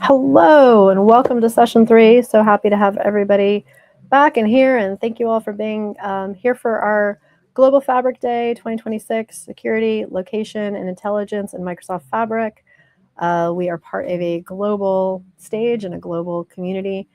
Hello and welcome to session 3. So happy to have everybody back in here, and thank you all for being here for our Global Fabric Day 2026, Security, Location, and Intelligence in Microsoft Fabric. We are part of a global stage and a global community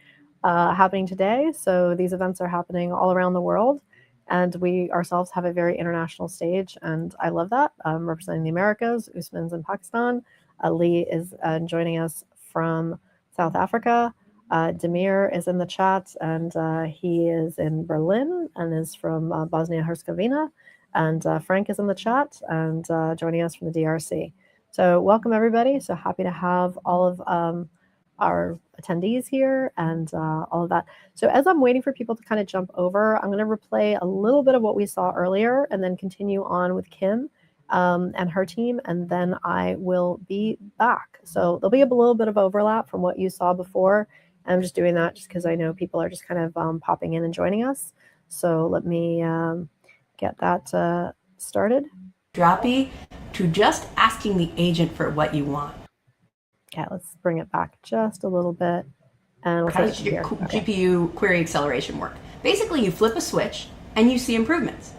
happening today. So these events are happening all around the world, and we ourselves have a very international stage, and I love that. Representing the Americas, Usman's in Pakistan. Lee is joining us from South Africa. Demir is in the chat, and he is in Berlin and is from Bosnia-Herzegovina. And Frank is in the chat and joining us from the DRC. So welcome, everybody. So happy to have all of our attendees here and all of that. So as I'm waiting for people to kind of jump over, I'm going to replay a little bit of what we saw earlier and then continue on with Kim and her team, and then I will be back. So there'll be a little bit of overlap from what you saw before. I'm just doing that just because I know people are just kind of popping in and joining us. So let me get that started. Droppy to just asking the agent for what you want. Okay, let's bring it back just a little bit. And how does your GPU query acceleration work? Basically, you flip a switch and you see improvements.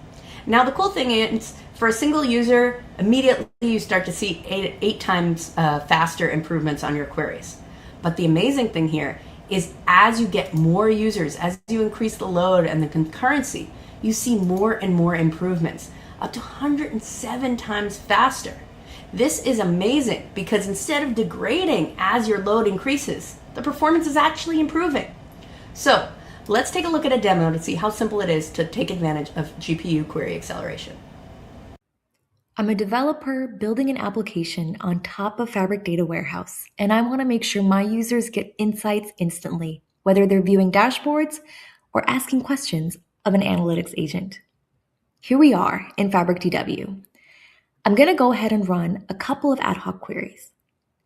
Now, the cool thing is, for a single user, immediately you start to see eight times faster improvements on your queries. But the amazing thing here is as you get more users, as you increase the load and the concurrency, you see more and more improvements, up to 107 times faster. This is amazing because instead of degrading as your load increases, the performance is actually improving. So let's take a look at a demo to see how simple it is to take advantage of GPU query acceleration. I'm a developer building an application on top of Fabric Data Warehouse, and I want to make sure my users get insights instantly, whether they're viewing dashboards or asking questions of an analytics agent. Here we are in Fabric DW. I'm going to go ahead and run a couple of ad hoc queries.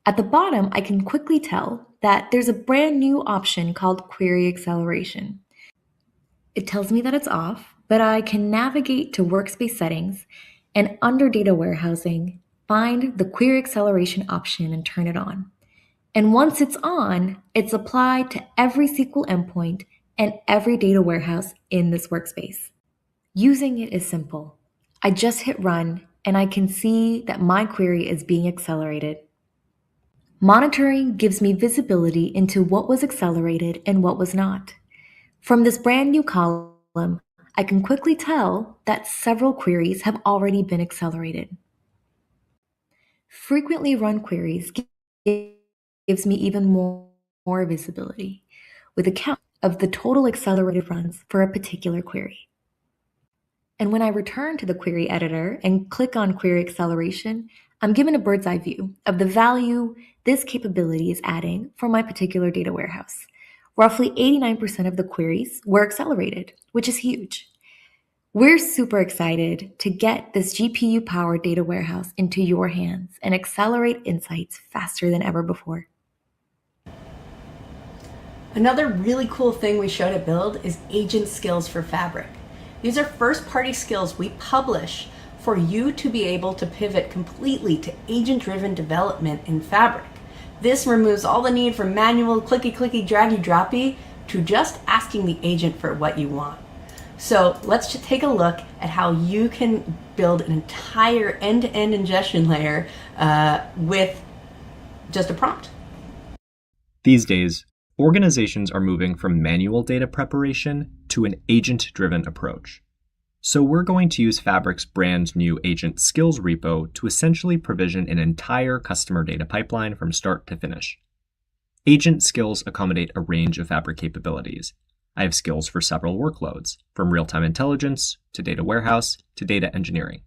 At the bottom, I can quickly tell that there's a brand new option called Query Acceleration. It tells me that it's off, but I can navigate to Workspace Settings and under Data Warehousing, find the Query Acceleration option and turn it on. And once it's on, it's applied to every SQL endpoint and every data warehouse in this workspace. Using it is simple. I just hit run and I can see that my query is being accelerated. Monitoring gives me visibility into what was accelerated and what was not. From this brand new column, I can quickly tell that several queries have already been accelerated. Frequently run queries gives me even more visibility with a count of the total accelerated runs for a particular query. And when I return to the query editor and click on Query Acceleration, I'm given a bird's eye view of the value this capability is adding for my particular data warehouse. Roughly 89% of the queries were accelerated, which is huge. We're super excited to get this GPU-powered data warehouse into your hands and accelerate insights faster than ever before. Another really cool thing we showed at Build is agent skills for Fabric. These are first-party skills we publish for you to be able to pivot completely to agent-driven development in Fabric. This removes all the need for manual clicky, draggy, droppy to just asking the agent for what you want. So let's just take a look at how you can build an entire end-to-end ingestion layer with just a prompt. These days, organizations are moving from manual data preparation to an agent-driven approach. So we're going to use Fabric's brand new agent skills repo to essentially provision an entire customer data pipeline from start to finish. Agent skills accommodate a range of Fabric capabilities. I have skills for several workloads, from real-time intelligence to data warehouse to data engineering.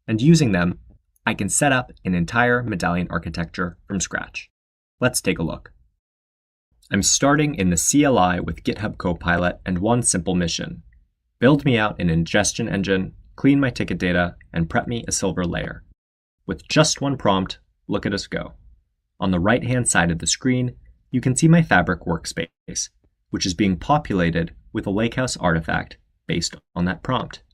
And using them, I can set up an entire medallion architecture from scratch. Let's take a look. I'm starting in the CLI with GitHub Copilot and one simple mission: build me out an ingestion engine, clean my ticket data, and prep me a silver layer. With just one prompt, look at us go. On the right-hand side of the screen, you can see my Fabric workspace, which is being populated with a Lakehouse artifact based on that prompt.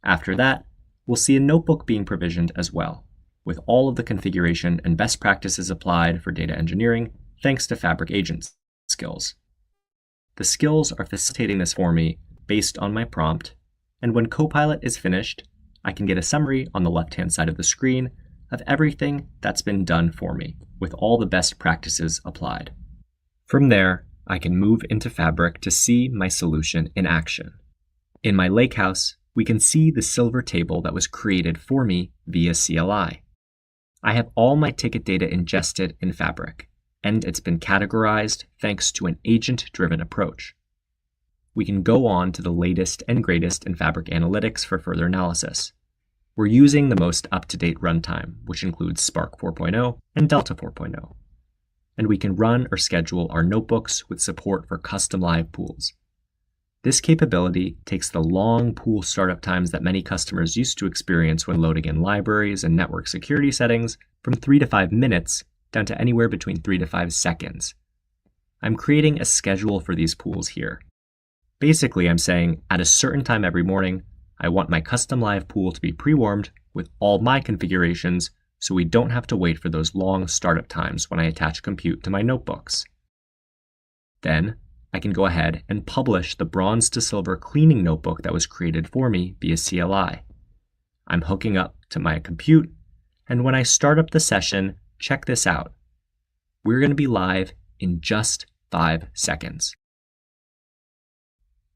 After that, we'll see a notebook being provisioned as well, with all of the configuration and best practices applied for data engineering thanks to Fabric Agent skills. The skills are facilitating this for me based on my prompt, and when Copilot is finished, I can get a summary on the left-hand side of the screen of everything that's been done for me, with all the best practices applied. From there, I can move into Fabric to see my solution in action. In my lakehouse, we can see the silver table that was created for me via CLI. I have all my ticket data ingested in Fabric, and it's been categorized thanks to an agent-driven approach. We can go on to the latest and greatest in Fabric Analytics for further analysis. We're using the most up-to-date runtime, which includes Spark 4.0 and Delta 4.0. And we can run or schedule our notebooks with support for custom live pools. This capability takes the long pool startup times that many customers used to experience when loading in libraries and network security settings from 3 to 5 minutes down to anywhere between 3 to 5 seconds. I'm creating a schedule for these pools here. Basically, I'm saying at a certain time every morning, I want my custom live pool to be pre-warmed with all my configurations so we don't have to wait for those long startup times when I attach compute to my notebooks. Then, I can go ahead and publish the bronze to silver cleaning notebook that was created for me via CLI. I'm hooking up to my compute, and when I start up the session, check this out. We're going to be live in just 5 seconds.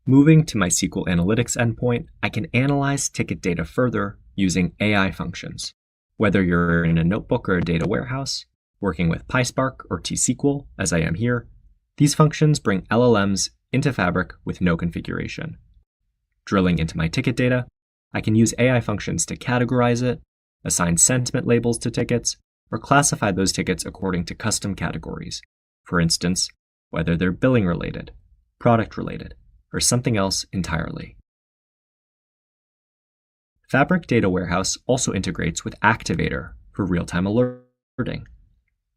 Moving to my SQL Analytics endpoint, I can analyze ticket data further using AI functions. Whether you're in a notebook or a data warehouse, working with PySpark or T-SQL, as I am here, these functions bring LLMs into Fabric with no configuration. Drilling into my ticket data, I can use AI functions to categorize it, assign sentiment labels to tickets, or classify those tickets according to custom categories. For instance, whether they're billing related, product related, or something else entirely. Fabric Data Warehouse also integrates with Activator for real-time alerting.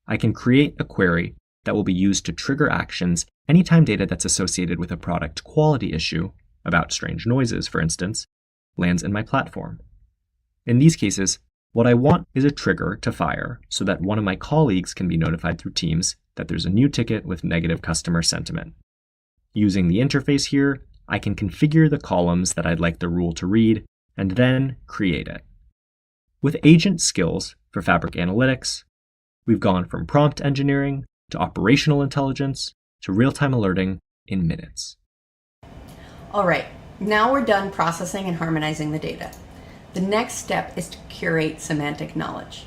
I can create a query that will be used to trigger actions anytime data that's associated with a product quality issue, about strange noises, for instance, lands in my platform. In these cases, what I want is a trigger to fire so that one of my colleagues can be notified through Teams that there's a new ticket with negative customer sentiment. Using the interface here, I can configure the columns that I'd like the rule to read and then create it. With agent skills for Fabric Analytics, we've gone from prompt engineering to operational intelligence to real-time alerting in minutes. All right, now we're done processing and harmonizing the data. The next step is to curate semantic knowledge.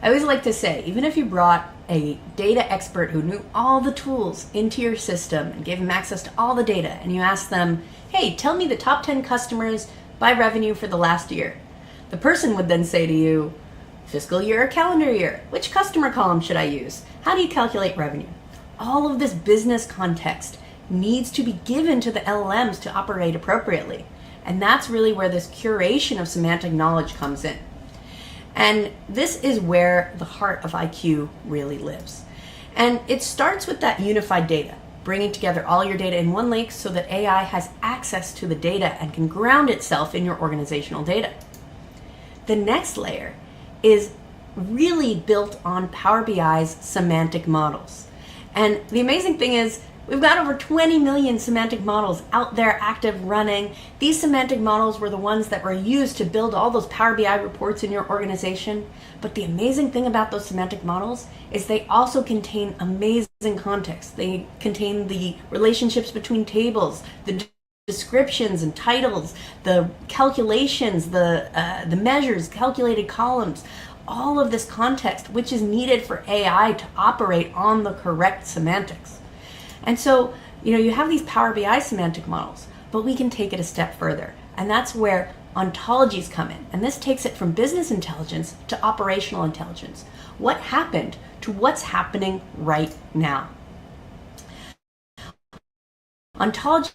I always like to say, even if you brought a data expert who knew all the tools into your system and gave them access to all the data, and you asked them, hey, tell me the top 10 customers by revenue for the last year. The person would then say to you, fiscal year or calendar year, which customer column should I use? How do you calculate revenue? All of this business context needs to be given to the LLMs to operate appropriately. And that's really where this curation of semantic knowledge comes in. And this is where the heart of IQ really lives. And it starts with that unified data, bringing together all your data in one lake so that AI has access to the data and can ground itself in your organizational data. The next layer is really built on Power BI's semantic models. And the amazing thing is, we've got over 20 million semantic models out there active running. These semantic models were the ones that were used to build all those Power BI reports in your organization. But the amazing thing about those semantic models is they also contain amazing context. They contain the relationships between tables, the descriptions and titles, the calculations, the measures, calculated columns, all of this context, which is needed for AI to operate on the correct semantics. And so, you have these Power BI semantic models, but we can take it a step further. And that's where ontologies come in. And this takes it from business intelligence to operational intelligence. What happened to what's happening right now? Ontologies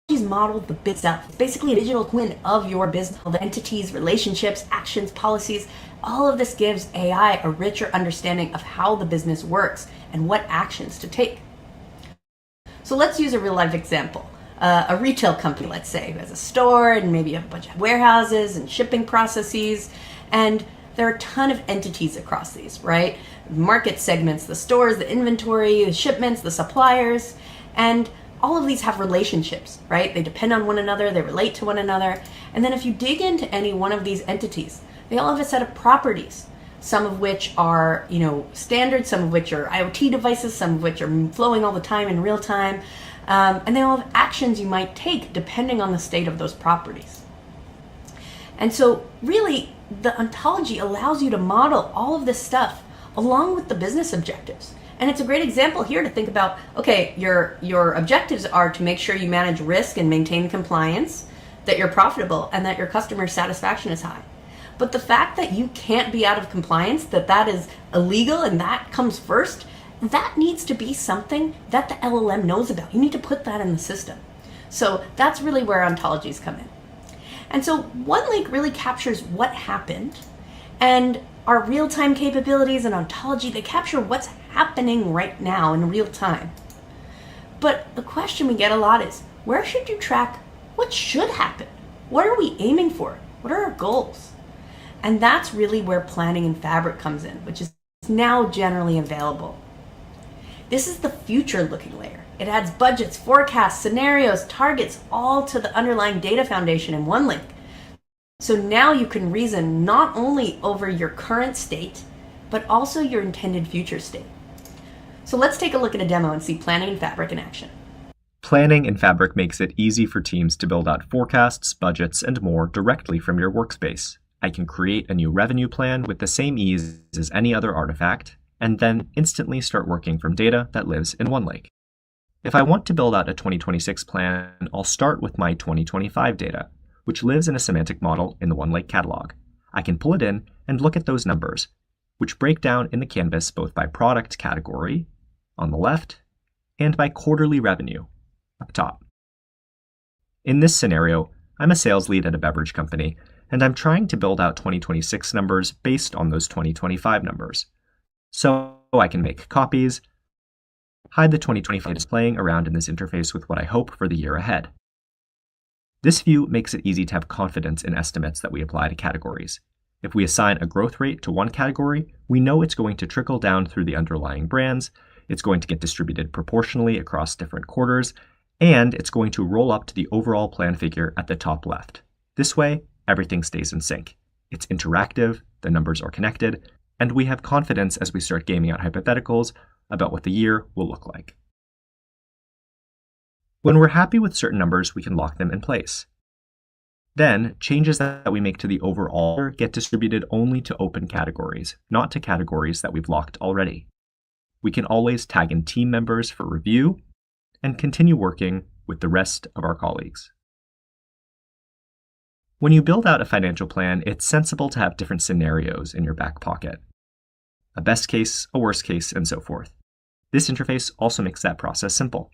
model the bit itself. It's basically a digital twin of your business, the entities, relationships, actions, policies. All of this gives AI a richer understanding of how the business works and what actions to take. So let's use a real life example. A retail company, let's say, who has a store and maybe a bunch of warehouses and shipping processes. And there are a ton of entities across these, right? Market segments, the stores, the inventory, the shipments, the suppliers, and all of these have relationships, right? They depend on one another, they relate to one another. And then if you dig into any one of these entities, they all have a set of properties, some of which are, standard, some of which are IoT devices, some of which are flowing all the time in real time. And they all have actions you might take depending on the state of those properties. And so really, the ontology allows you to model all of this stuff along with the business objectives. And it's a great example here to think about, okay, your objectives are to make sure you manage risk and maintain compliance, that you're profitable, and that your customer satisfaction is high. But the fact that you can't be out of compliance, that is illegal and that comes first, that needs to be something that the LLM knows about. You need to put that in the system. So that's really where ontologies come in. And so OneLake really captures what happened, and our real-time capabilities and ontology, they capture what's happening right now in real time. But the question we get a lot is, where should you track what should happen? What are we aiming for? What are our goals? And that's really where planning in Fabric comes in, which is now generally available. This is the future-looking layer. It adds budgets, forecasts, scenarios, targets, all to the underlying data foundation in OneLake. So now you can reason not only over your current state, but also your intended future state. So let's take a look at a demo and see planning in Fabric in action. Planning in Fabric makes it easy for teams to build out forecasts, budgets, and more directly from your workspace. I can create a new revenue plan with the same ease as any other artifact, and then instantly start working from data that lives in OneLake. If I want to build out a 2026 plan, I'll start with my 2025 data, which lives in a semantic model in the OneLake catalog. I can pull it in and look at those numbers, which break down in the canvas both by product category, on the left, and by quarterly revenue, up top. In this scenario, I'm a sales lead at a beverage company, and I'm trying to build out 2026 numbers based on those 2025 numbers. So I can make copies, hide the 2025 displaying around in this interface with what I hope for the year ahead. This view makes it easy to have confidence in estimates that we apply to categories. If we assign a growth rate to one category, we know it's going to trickle down through the underlying brands, it's going to get distributed proportionally across different quarters, and it's going to roll up to the overall plan figure at the top left. This way, everything stays in sync. It's interactive, the numbers are connected, and we have confidence as we start gaming out hypotheticals about what the year will look like. When we're happy with certain numbers, we can lock them in place. Then, changes that we make to the overall get distributed only to open categories, not to categories that we've locked already. We can always tag in team members for review and continue working with the rest of our colleagues. When you build out a financial plan, it's sensible to have different scenarios in your back pocket. A best case, a worst case, and so forth. This interface also makes that process simple.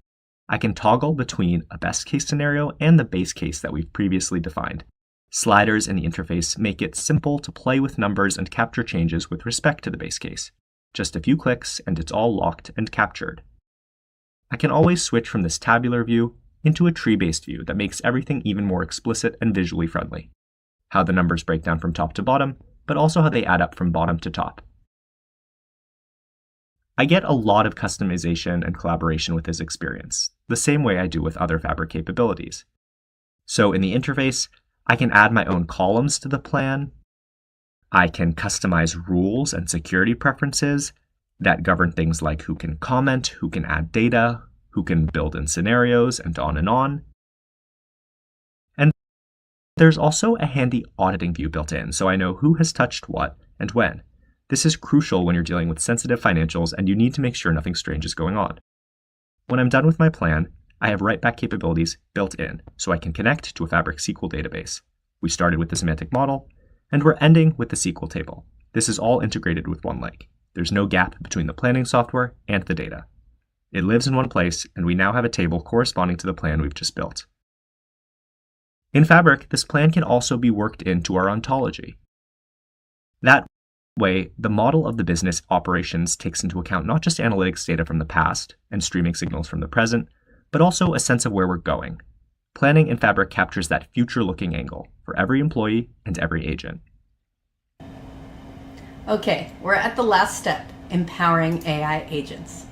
I can toggle between a best case scenario and the base case that we've previously defined. Sliders in the interface make it simple to play with numbers and capture changes with respect to the base case. Just a few clicks and it's all locked and captured. I can always switch from this tabular view into a tree-based view that makes everything even more explicit and visually friendly. How the numbers break down from top to bottom, but also how they add up from bottom to top. I get a lot of customization and collaboration with this experience, the same way I do with other Fabric capabilities. So in the interface, I can add my own columns to the plan. I can customize rules and security preferences that govern things like who can comment, who can add data, who can build in scenarios, and on and on. And there's also a handy auditing view built in, so I know who has touched what and when. This is crucial when you're dealing with sensitive financials and you need to make sure nothing strange is going on. When I'm done with my plan, I have write-back capabilities built in, so I can connect to a Fabric SQL database. We started with the semantic model, and we're ending with the SQL table. This is all integrated with OneLake. There's no gap between the planning software and the data. It lives in one place, and we now have a table corresponding to the plan we've just built. In Fabric, this plan can also be worked into our ontology. That way, the model of the business operations takes into account not just analytics data from the past and streaming signals from the present, but also a sense of where we're going. Planning in Fabric captures that future-looking angle for every employee and every agent. Okay, we're at the last step, empowering AI agents.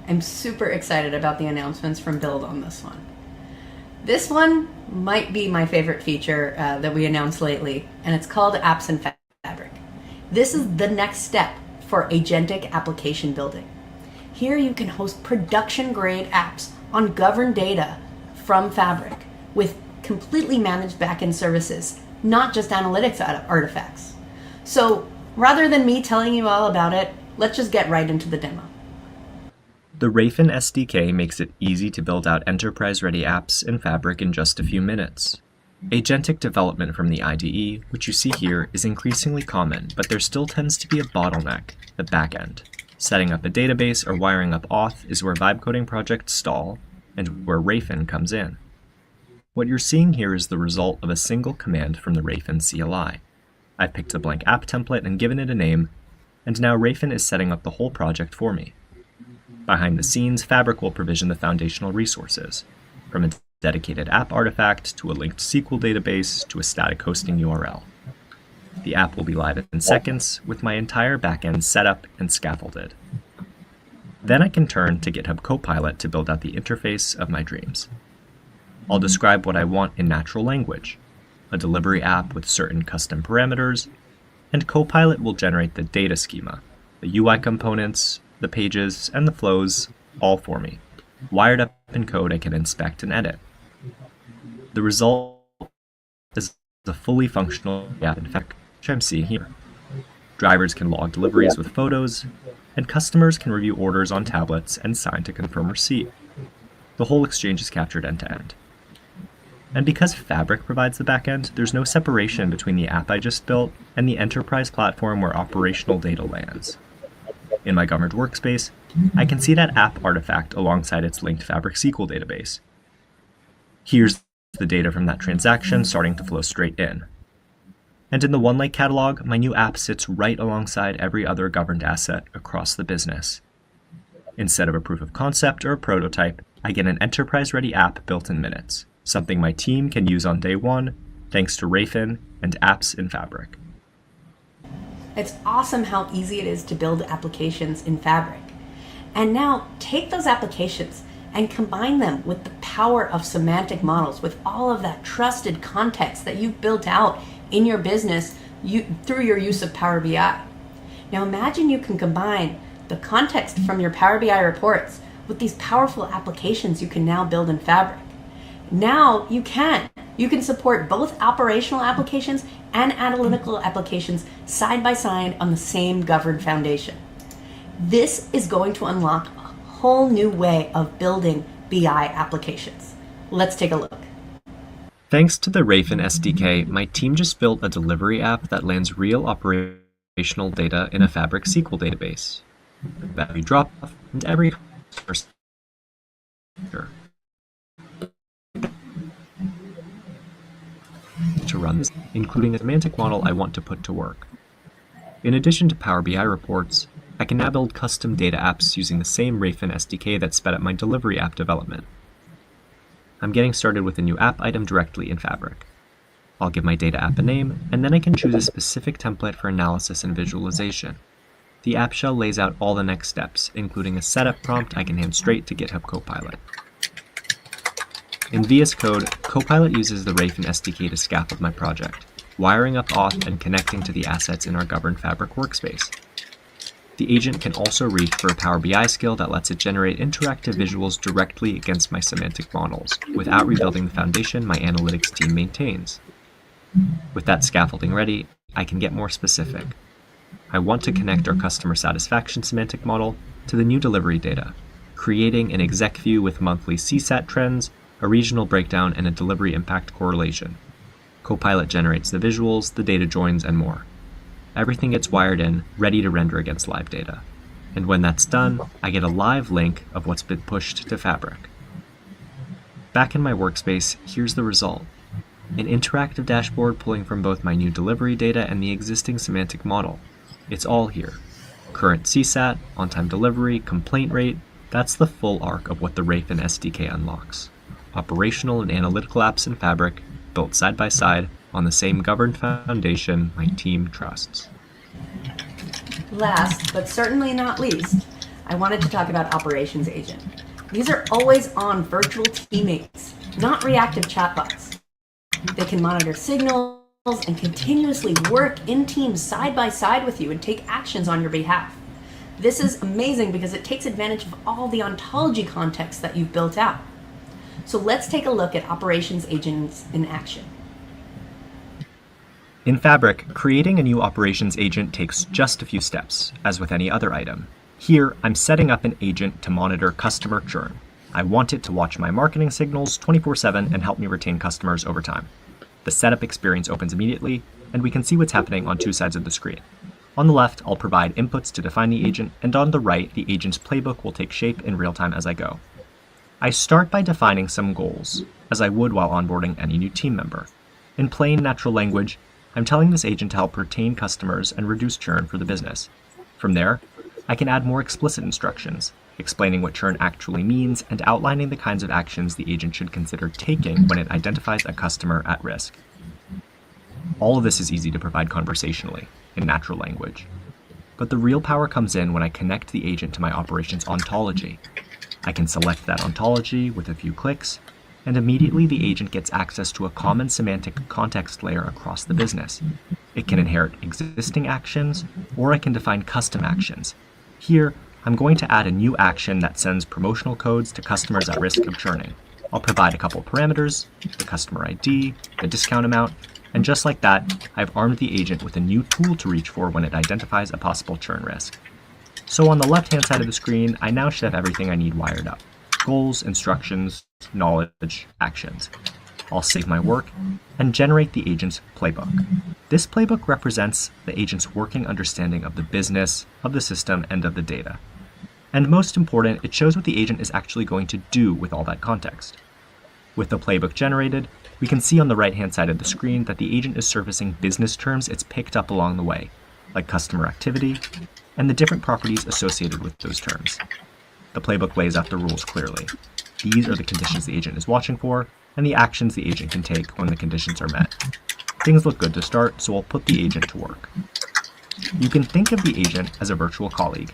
I'm super excited about the announcements from Build on this one. This one might be my favorite feature that we announced lately, and it's called Apps in Fabric. This is the next step for agentic application building. Here you can host production-grade apps on governed data from Fabric with completely managed backend services, not just analytics artifacts. So rather than me telling you all about it, let's just get right into the demo. The Rayfin SDK makes it easy to build out enterprise-ready apps in Fabric in just a few minutes. Agentic development from the IDE, which you see here, is increasingly common, but there still tends to be a bottleneck, the backend. Setting up a database or wiring up auth is where vibe coding projects stall, and where Rayfin comes in. What you're seeing here is the result of a single command from the Rayfin CLI. I've picked a blank app template and given it a name, and now Rayfin is setting up the whole project for me. Behind the scenes, Fabric will provision the foundational resources, from a dedicated app artifact to a linked SQL database to a static hosting URL. The app will be live in seconds, with my entire backend set up and scaffolded. Then I can turn to GitHub Copilot to build out the interface of my dreams. I'll describe what I want in natural language, a delivery app with certain custom parameters, and Copilot will generate the data schema, the UI components, the pages, and the flows, all for me, wired up in code I can inspect and edit. The result is a fully functional app in Fabric, which I'm seeing here. Drivers can log deliveries with photos, and customers can review orders on tablets and sign to confirm receipt. The whole exchange is captured end-to-end. And because Fabric provides the backend, there's no separation between the app I just built and the enterprise platform where operational data lands. In my governed workspace, I can see that app artifact alongside its linked Fabric SQL database. Here's the data from that transaction starting to flow straight in. And in the OneLake catalog, my new app sits right alongside every other governed asset across the business. Instead of a proof of concept or a prototype, I get an enterprise-ready app built in minutes, something my team can use on day one, thanks to Rayfin and Apps in Fabric. It's awesome how easy it is to build applications in Fabric. And now take those applications and combine them with the power of semantic models, with all of that trusted context that you've built out in your business through your use of Power BI. Now imagine you can combine the context from your Power BI reports with these powerful applications you can now build in Fabric. Now you can support both operational applications and analytical applications side by side on the same governed foundation. This is going to unlock a whole new way of building BI applications. Let's take a look. Thanks to the Rayfin SDK, my team just built a delivery app that lands real operational data in a Fabric SQL database. Value drop and every customer. To run this, including a semantic model I want to put to work. In addition to Power BI reports, I can now build custom data apps using the same Rayfin SDK that sped up my delivery app development. I'm getting started with a new app item directly in Fabric. I'll give my data app a name, and then I can choose a specific template for analysis and visualization. The app shell lays out all the next steps, including a setup prompt I can hand straight to GitHub Copilot. In VS Code, Copilot uses the Rayfin SDK to scaffold my project, wiring up auth and connecting to the assets in our governed Fabric workspace. The agent can also reach for a Power BI skill that lets it generate interactive visuals directly against my semantic models, without rebuilding the foundation my analytics team maintains. With that scaffolding ready, I can get more specific. I want to connect our customer satisfaction semantic model to the new delivery data, creating an exec view with monthly CSAT trends, a regional breakdown, and a delivery impact correlation. Copilot generates the visuals, the data joins, and more. Everything gets wired in, ready to render against live data. And when that's done, I get a live link of what's been pushed to Fabric. Back in my workspace, here's the result. An interactive dashboard pulling from both my new delivery data and the existing semantic model. It's all here. Current CSAT, on-time delivery, complaint rate, that's the full arc of what the Rayfin SDK unlocks. Operational and analytical apps in Fabric, built side by side on the same governed foundation my team trusts. Last, but certainly not least, I wanted to talk about Operations Agent. These are always on virtual teammates, not reactive chatbots. They can monitor signals and continuously work in teams side by side with you and take actions on your behalf. This is amazing because it takes advantage of all the ontology context that you've built out. So let's take a look at Operations Agents in action. In Fabric, creating a new operations agent takes just a few steps, as with any other item. Here, I'm setting up an agent to monitor customer churn. I want it to watch my marketing signals 24/7 and help me retain customers over time. The setup experience opens immediately, and we can see what's happening on two sides of the screen. On the left, I'll provide inputs to define the agent, and on the right, the agent's playbook will take shape in real time as I go. I start by defining some goals, as I would while onboarding any new team member. In plain natural language, I'm telling this agent to help retain customers and reduce churn for the business. From there, I can add more explicit instructions, explaining what churn actually means and outlining the kinds of actions the agent should consider taking when it identifies a customer at risk. All of this is easy to provide conversationally, in natural language. But the real power comes in when I connect the agent to my operations ontology. I can select that ontology with a few clicks, and immediately the agent gets access to a common semantic context layer across the business. It can inherit existing actions, or I can define custom actions. Here, I'm going to add a new action that sends promotional codes to customers at risk of churning. I'll provide a couple parameters, the customer ID, the discount amount, and just like that, I've armed the agent with a new tool to reach for when it identifies a possible churn risk. So on the left-hand side of the screen, I now should have everything I need wired up. Goals, instructions, knowledge, actions. I'll save my work and generate the agent's playbook. This playbook represents the agent's working understanding of the business, of the system, and of the data. And most important, it shows what the agent is actually going to do with all that context. With the playbook generated, we can see on the right-hand side of the screen that the agent is surfacing business terms it's picked up along the way, like customer activity, and the different properties associated with those terms. The playbook lays out the rules clearly. These are the conditions the agent is watching for, and the actions the agent can take when the conditions are met. Things look good to start, so I'll put the agent to work. You can think of the agent as a virtual colleague.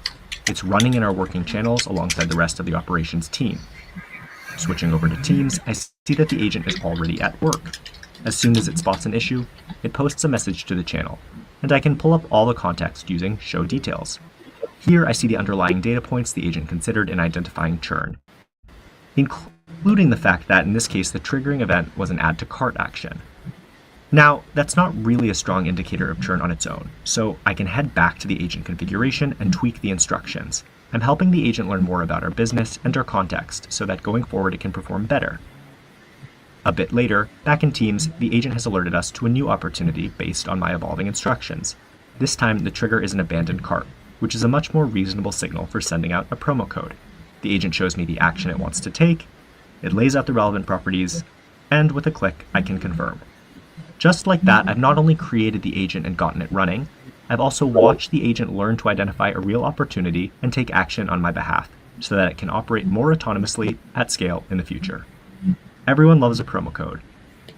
It's running in our working channels alongside the rest of the operations team. Switching over to Teams, I see that the agent is already at work. As soon as it spots an issue, it posts a message to the channel, and I can pull up all the context using Show Details. Here I see the underlying data points the agent considered in identifying churn, including the fact that in this case the triggering event was an add to cart action. Now, that's not really a strong indicator of churn on its own, so I can head back to the agent configuration and tweak the instructions. I'm helping the agent learn more about our business and our context so that going forward it can perform better. A bit later, back in Teams, the agent has alerted us to a new opportunity based on my evolving instructions. This time, the trigger is an abandoned cart, which is a much more reasonable signal for sending out a promo code. The agent shows me the action it wants to take, it lays out the relevant properties, and with a click, I can confirm. Just like that, I've not only created the agent and gotten it running, I've also watched the agent learn to identify a real opportunity and take action on my behalf, so that it can operate more autonomously at scale in the future. Everyone loves a promo code,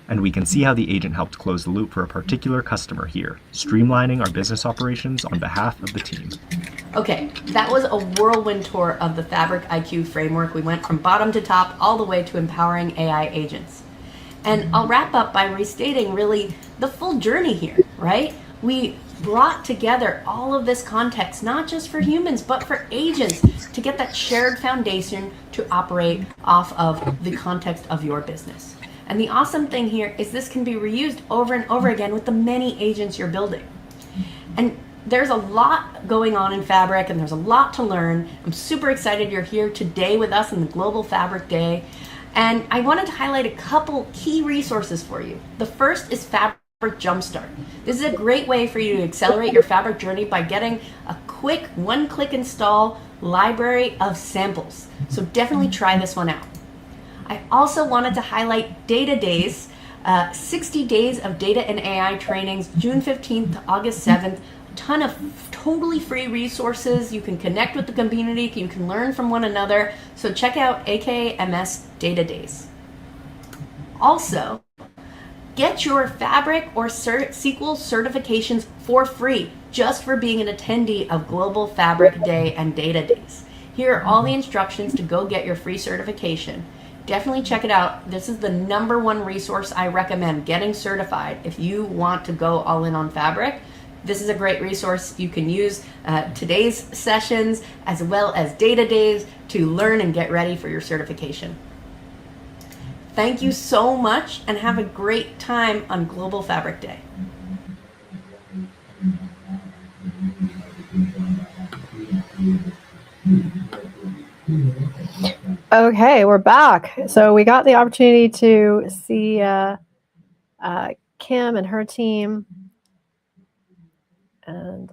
and we can see how the agent helped close the loop for a particular customer here, streamlining our business operations on behalf of the team. Okay, that was a whirlwind tour of the Fabric IQ framework. We went from bottom to top all the way to empowering AI agents. And I'll wrap up by restating really the full journey here, right? We brought together all of this context, not just for humans, but for agents, to get that shared foundation to operate off of the context of your business. And the awesome thing here is this can be reused over and over again with the many agents you're building. And there's a lot going on in Fabric, and there's a lot to learn. I'm super excited you're here today with us in the Global Fabric Day. And I wanted to highlight a couple key resources for you. The first is Fabric Jumpstart. This is a great way for you to accelerate your Fabric journey by getting a quick one-click install library of samples. So definitely try this one out. I also wanted to highlight Data Days, 60 days of data and AI trainings, June 15th to August 7th. A ton of totally free resources. You can connect with the community. You can learn from one another. So check out AKMS Data Days. Also, get your Fabric or SQL certifications for free. just for being an attendee of Global Fabric Day and Data Days. Here are all the instructions to go get your free certification. Definitely check it out. This is the #1 resource I recommend getting certified if you want to go all in on Fabric. This is a great resource. You can use today's sessions as well as Data Days to learn and get ready for your certification. Thank you so much and have a great time on Global Fabric Day. Okay, we're back. So we got the opportunity to see Kim and her team. And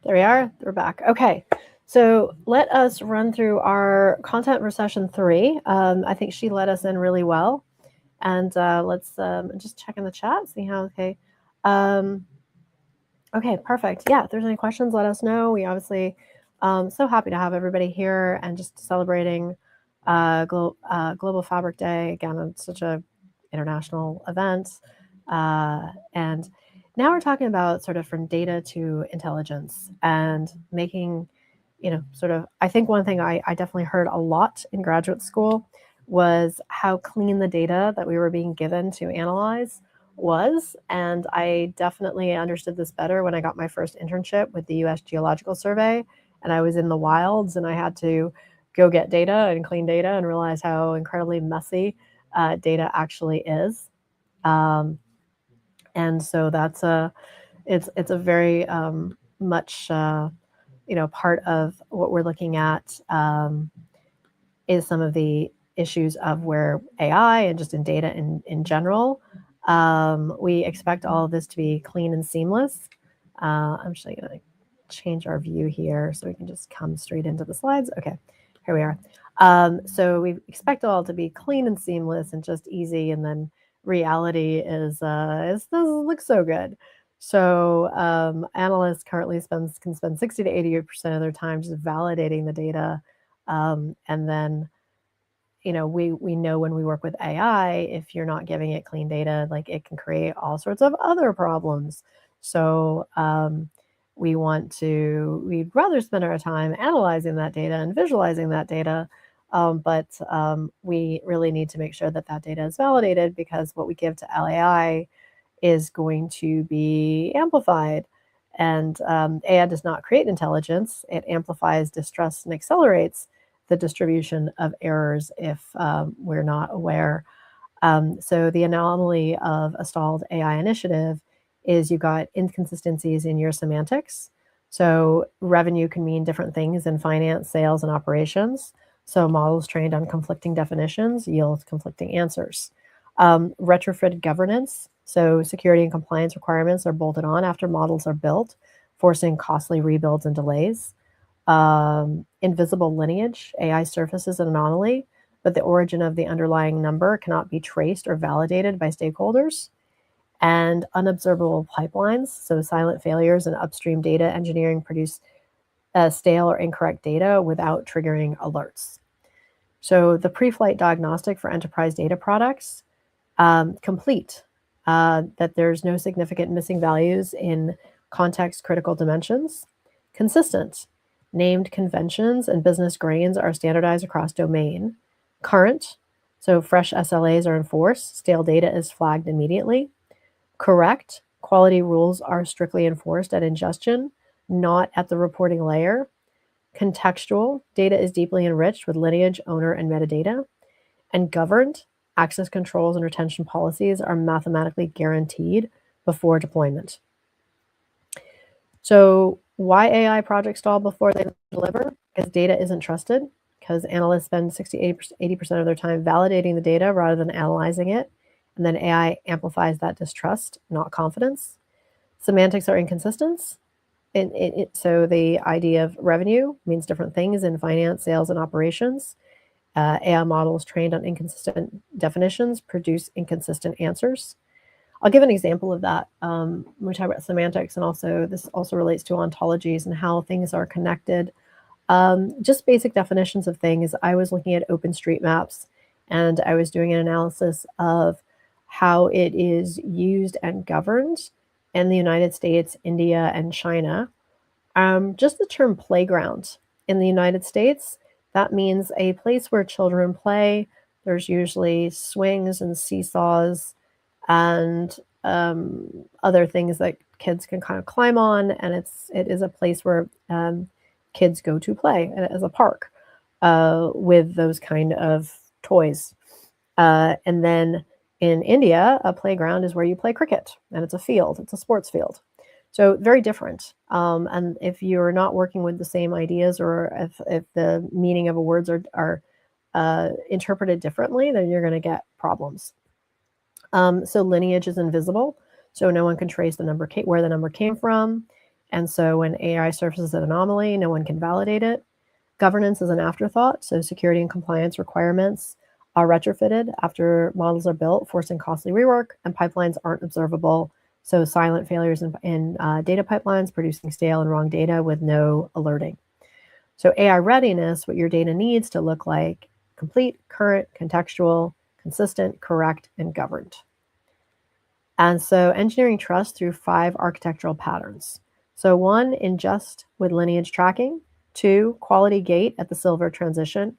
there we are, we're back. Okay, so let us run through our content for session 3. I think she led us in really well. And let's just check in the chat, see how, okay. Okay, perfect. Yeah, if there's any questions, let us know. We obviously so happy to have everybody here and just celebrating Global Fabric Day. Again, it's such a international event. And now we're talking about sort of from data to intelligence and making, sort of, I think one thing I definitely heard a lot in graduate school was how clean the data that we were being given to analyze was. And I definitely understood this better when I got my first internship with the US Geological Survey. And I was in the wilds and I had to go get data and clean data and realize how incredibly messy data actually is. And so that's it's a very much part of what we're looking at is some of the issues of where AI and just in data in general, we expect all of this to be clean and seamless. I'm actually going to change our view here so we can just come straight into the slides. Okay, here we are. So we expect all to be clean and seamless and just easy, and then reality is doesn't look so good. So analysts currently can spend 60 to 80% of their time just validating the data, and then we know when we work with AI, if you're not giving it clean data, like it can create all sorts of other problems. So we'd rather spend our time analyzing that data and visualizing that data. But we really need to make sure that that data is validated, because what we give to AI is going to be amplified. And AI does not create intelligence. It amplifies distrust and accelerates the distribution of errors if we're not aware. So the anomaly of a stalled AI initiative is you've got inconsistencies in your semantics. So revenue can mean different things in finance, sales, and operations. So models trained on conflicting definitions yield conflicting answers. Retrofitted governance. So security and compliance requirements are bolted on after models are built, forcing costly rebuilds and delays. Invisible lineage. AI surfaces an anomaly, but the origin of the underlying number cannot be traced or validated by stakeholders. And unobservable pipelines. So silent failures in upstream data engineering produce stale or incorrect data without triggering alerts. So the pre-flight diagnostic for enterprise data products, complete, that there's no significant missing values in context critical dimensions. Consistent, named conventions and business grains are standardized across domain. Current, so fresh SLAs are enforced, stale data is flagged immediately. Correct, quality rules are strictly enforced at ingestion, not at the reporting layer. Contextual, data is deeply enriched with lineage, owner, and metadata. And governed, access controls and retention policies are mathematically guaranteed before deployment. So why AI projects stall before they deliver? Because data isn't trusted, because analysts spend 60-80% of their time validating the data rather than analyzing it. And then AI amplifies that distrust, not confidence. Semantics are inconsistent. So the idea of revenue means different things in finance, sales, and operations. AI models trained on inconsistent definitions produce inconsistent answers. I'll give an example of that. We talk about semantics, and also this also relates to ontologies and how things are connected. Just basic definitions of things. I was looking at OpenStreetMaps, and I was doing an analysis of how it is used and governed in the United States, India, and China. Just the term playground in the United States, that means a place where children play. There's usually swings and seesaws and other things that kids can kind of climb on, and it is a place where kids go to play as a park with those kind of toys. And then in India, a playground is where you play cricket, and it's a field, it's a sports field. So very different. And if you're not working with the same ideas, or if the meaning of a words are interpreted differently, then you're going to get problems. So lineage is invisible, so no one can trace the number where the number came from. And so when AI surfaces an anomaly, no one can validate it. Governance is an afterthought, so security and compliance requirements are retrofitted after models are built, forcing costly rework, and pipelines aren't observable. So silent failures in data pipelines, producing stale and wrong data with no alerting. So AI readiness, what your data needs to look like: complete, current, contextual, consistent, correct, and governed. And so engineering trust through 5 architectural patterns. So 1, ingest with lineage tracking. 2, quality gate at the silver transition.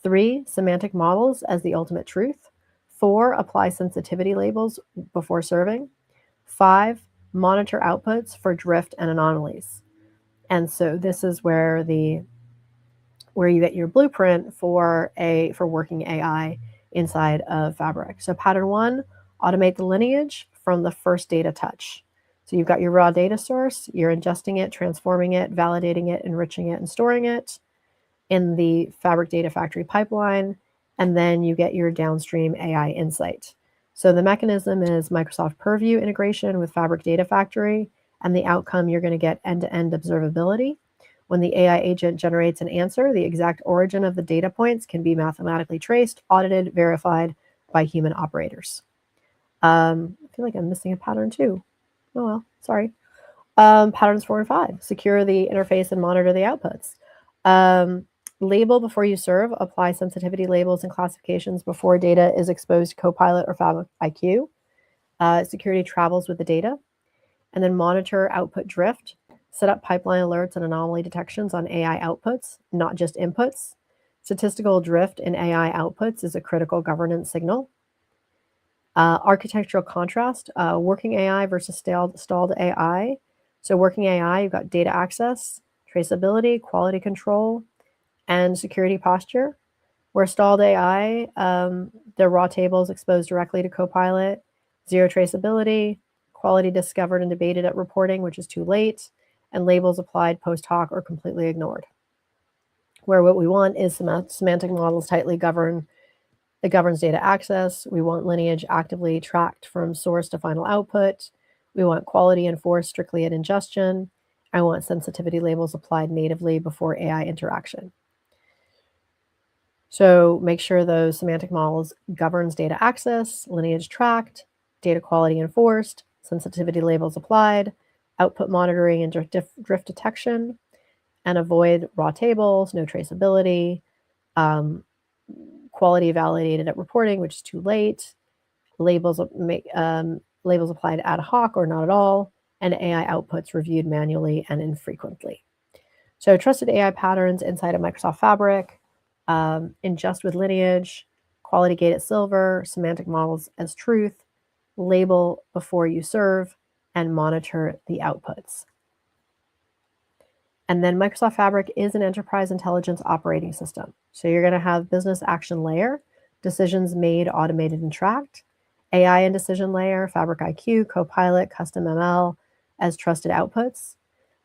3, semantic models as the ultimate truth. 4, apply sensitivity labels before serving. 5, monitor outputs for drift and anomalies. And so this is where you get your blueprint for working AI inside of Fabric. So pattern 1, automate the lineage from the first data touch. So you've got your raw data source, you're ingesting it, transforming it, validating it, enriching it, and storing it in the Fabric Data Factory pipeline, and then you get your downstream AI insight. So the mechanism is Microsoft Purview integration with Fabric Data Factory, and the outcome, you're going to get end-to-end observability. When the AI agent generates an answer, the exact origin of the data points can be mathematically traced, audited, verified by human operators. I feel like I'm missing a pattern too. Oh well, sorry. Patterns 4 and 5, secure the interface and monitor the outputs. Label before you serve, apply sensitivity labels and classifications before data is exposed to Copilot or Fabric IQ. Security travels with the data. And then monitor output drift. Set up pipeline alerts and anomaly detections on AI outputs, not just inputs. Statistical drift in AI outputs is a critical governance signal. Architectural contrast, working AI versus stalled AI. So working AI, you've got data access, traceability, quality control, and security posture. Where stalled AI, the raw tables exposed directly to Copilot, zero traceability, quality discovered and debated at reporting, which is too late, and labels applied post hoc or completely ignored. Where what we want is semantic models tightly govern. It governs data access. We want lineage actively tracked from source to final output. We want quality enforced strictly at ingestion. I want sensitivity labels applied natively before AI interaction. So make sure those semantic models governs data access, lineage tracked, data quality enforced, sensitivity labels applied, output monitoring and drift detection, and avoid raw tables, no traceability, quality validated at reporting, which is too late, labels applied ad hoc or not at all, and AI outputs reviewed manually and infrequently. So trusted AI patterns inside of Microsoft Fabric, ingest with lineage, quality gate at silver, semantic models as truth, label before you serve, and monitor the outputs. And then Microsoft Fabric is an enterprise intelligence operating system. So you're going to have business action layer, decisions made, automated, and tracked, AI and decision layer, Fabric IQ, Copilot, custom ML as trusted outputs,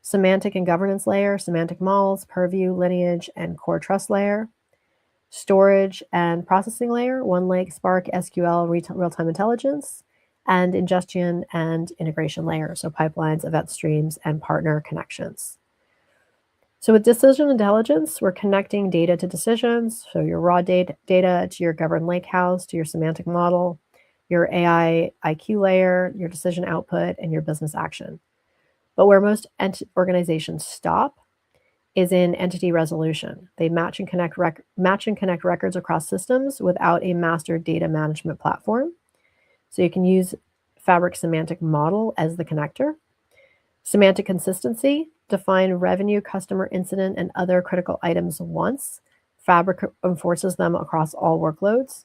semantic and governance layer, semantic models, purview, lineage, and core trust layer, storage and processing layer, OneLake, Spark, SQL, real-time intelligence, and ingestion and integration layer, so pipelines, event streams, and partner connections. So with decision intelligence, we're connecting data to decisions, so your raw data to your governed lakehouse, to your semantic model, your AI IQ layer, your decision output, and your business action. But where most organizations stop is in entity resolution. They match and connect records across systems without a master data management platform. So you can use Fabric semantic model as the connector. Semantic consistency, define revenue, customer, incident, and other critical items once. Fabric enforces them across all workloads.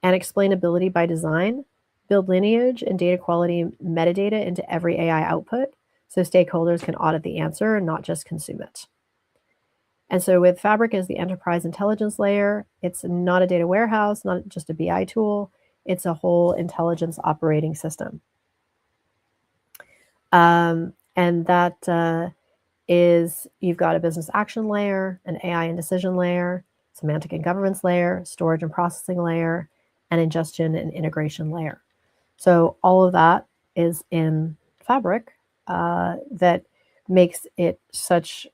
And explainability by design, build lineage and data quality metadata into every AI output so stakeholders can audit the answer and not just consume it. And so with Fabric as the enterprise intelligence layer, it's not a data warehouse, not just a BI tool, it's a whole intelligence operating system. And that is, you've got a business action layer, an AI and decision layer, semantic and governance layer, storage and processing layer, and ingestion and integration layer. So all of that is in Fabric that makes it such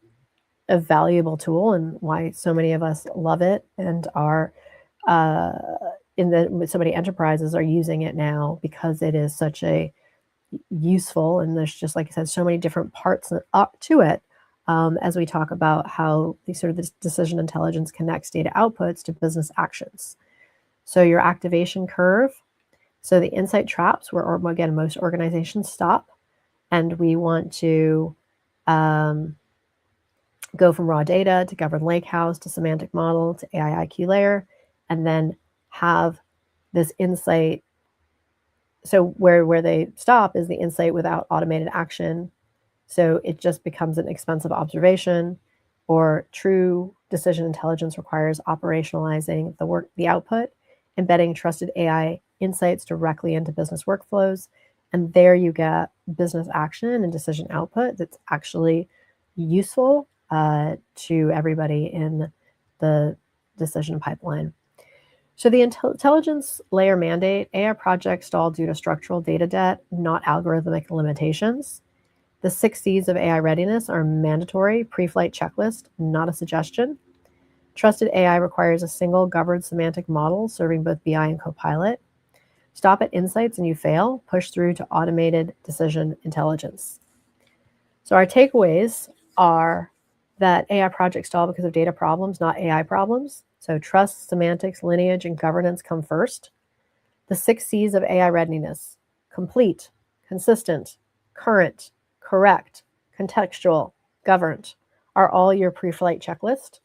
a valuable tool, and why so many of us love it and are so many enterprises are using it now, because it is such a useful, and there's just, like I said, so many different parts to it, as we talk about how this decision intelligence connects data outputs to business actions. So your activation curve, so the insight traps where, again, most organizations stop, and we want to go from raw data to governed lakehouse to semantic model to AI IQ layer, and then have this insight. So where they stop is the insight without automated action. So it just becomes an expensive observation, or true decision intelligence requires operationalizing the output, embedding trusted AI insights directly into business workflows. And there you get business action and decision output that's actually useful to everybody in the decision pipeline. So the intelligence layer mandate, AI projects stall due to structural data debt, not algorithmic limitations. The 6 C's of AI readiness are mandatory, pre-flight checklist, not a suggestion. Trusted AI requires a single governed semantic model serving both BI and Copilot. Stop at insights and you fail, push through to automated decision intelligence. So our takeaways are that AI projects stall because of data problems, not AI problems. So trust, semantics, lineage, and governance come first. The 6 C's of AI readiness: complete, consistent, current, correct, contextual, governed, are all your pre-flight checklist.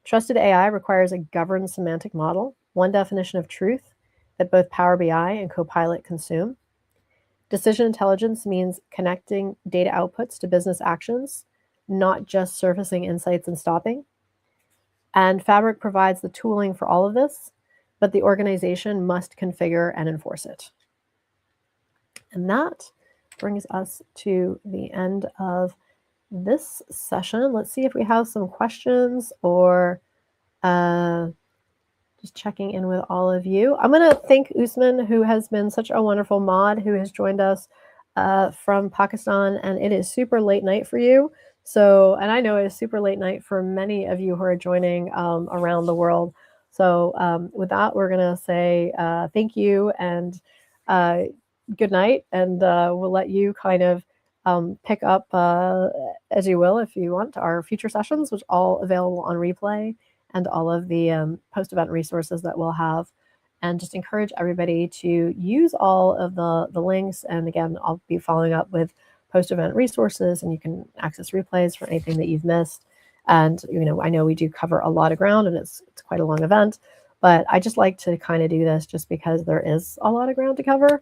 Trusted AI requires a governed semantic model, one definition of truth that both Power BI and Copilot consume. Decision intelligence means connecting data outputs to business actions, not just surfacing insights and stopping. And Fabric provides the tooling for all of this, but the organization must configure and enforce it. And that brings us to the end of this session. Let's see if we have some questions, or just checking in with all of you. I'm going to thank Usman, who has been such a wonderful mod, who has joined us from Pakistan, and it is super late night for you. So, and I know it is super late night for many of you who are joining around the world. So with that, we're going to say thank you and good night, and we'll let you kind of pick up as you will, if you want, our future sessions, which are all available on replay, and all of the post-event resources that we'll have. And just encourage everybody to use all of the links. And again, I'll be following up with post-event resources, and you can access replays for anything that you've missed. And I know we do cover a lot of ground, and it's quite a long event, but I just like to kind of do this just because there is a lot of ground to cover.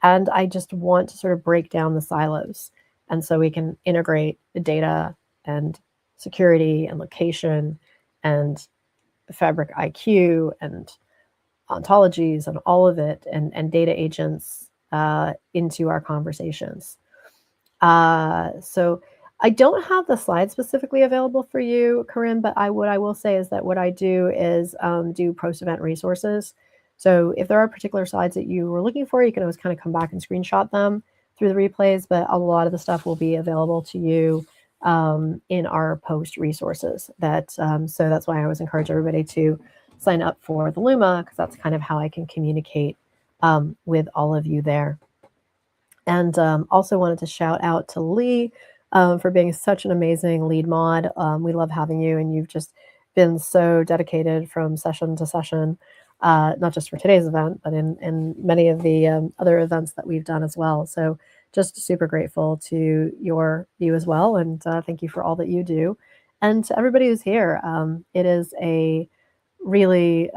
And I just want to sort of break down the silos. And so we can integrate the data and security and location and Fabric IQ and ontologies and all of it, and data agents into our conversations. So I don't have the slides specifically available for you, Corinne, but what I will say is that what I do is do post-event resources. So if there are particular slides that you were looking for, you can always kind of come back and screenshot them through the replays, but a lot of the stuff will be available to you in our post resources. So that's why I always encourage everybody to sign up for the Luma, because that's kind of how I can communicate with all of you there. And also wanted to shout out to Lee for being such an amazing lead mod. We love having you, and you've just been so dedicated from session to session. not just for today's event, but in many of the other events that we've done as well. So just super grateful to you as well, and thank you for all that you do, and to everybody who's here. It is a really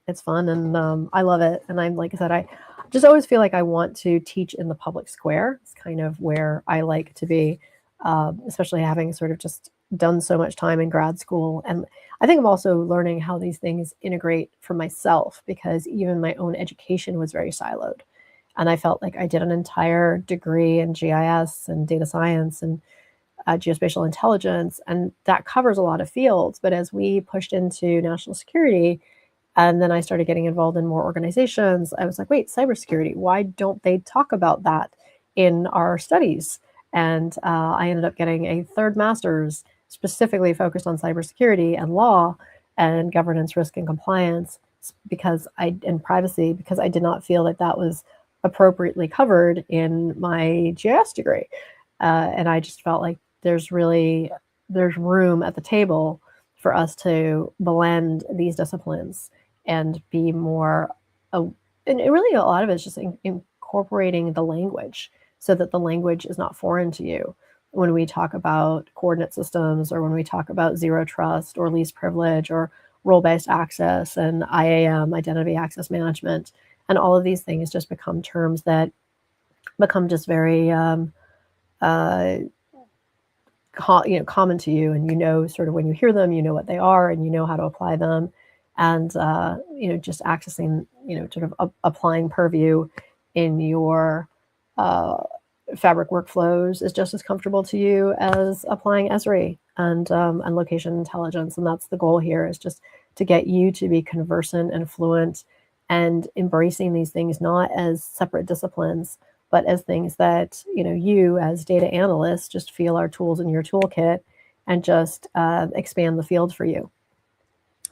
it's fun, and I love it. And I'm like I said, I just always feel like I want to teach in the public square. It's kind of where I like to be, especially having sort of just done so much time in grad school. And I think I'm also learning how these things integrate for myself, because even my own education was very siloed. And I felt like I did an entire degree in GIS and data science and geospatial intelligence, and that covers a lot of fields. But as we pushed into national security, and then I started getting involved in more organizations, I was like, wait, cybersecurity, why don't they talk about that in our studies? And I ended up getting a third master's specifically focused on cybersecurity and law and governance, risk, and compliance and privacy, because I did not feel that that was appropriately covered in my GIS degree. And I just felt like there's room at the table for us to blend these disciplines and be more, and really a lot of it is just incorporating the language so that the language is not foreign to you. When we talk about coordinate systems, or when we talk about zero trust or least privilege or role-based access and IAM, identity access management, and all of these things just become terms that become just very common to you, and sort of when you hear them, you know what they are, and you know how to apply them, and just accessing, sort of applying Purview in your Fabric workflows is just as comfortable to you as applying Esri and location intelligence. And that's the goal here, is just to get you to be conversant and fluent and embracing these things not as separate disciplines, but as things that, you as data analysts just feel are tools in your toolkit, and just expand the field for you.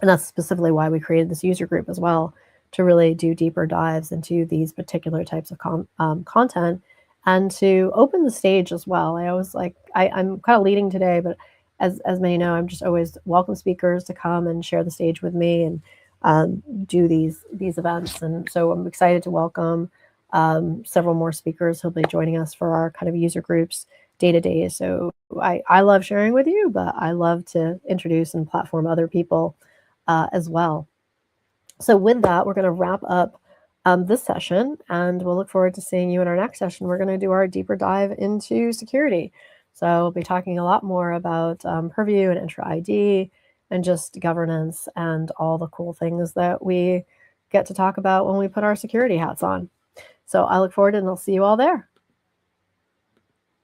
And that's specifically why we created this user group as well, to really do deeper dives into these particular types of content, and to open the stage as well. I always I'm kind of leading today, but as many know, I'm just always welcome speakers to come and share the stage with me and do these events. And so I'm excited to welcome several more speakers who'll be joining us for our kind of user groups day-to-day. So I love sharing with you, but I love to introduce and platform other people as well. So with that, we're going to wrap up this session, and we'll look forward to seeing you in our next session. We're going to do our deeper dive into security. So we'll be talking a lot more about Purview and Entra ID and just governance and all the cool things that we get to talk about when we put our security hats on. So I look forward, and I'll see you all there.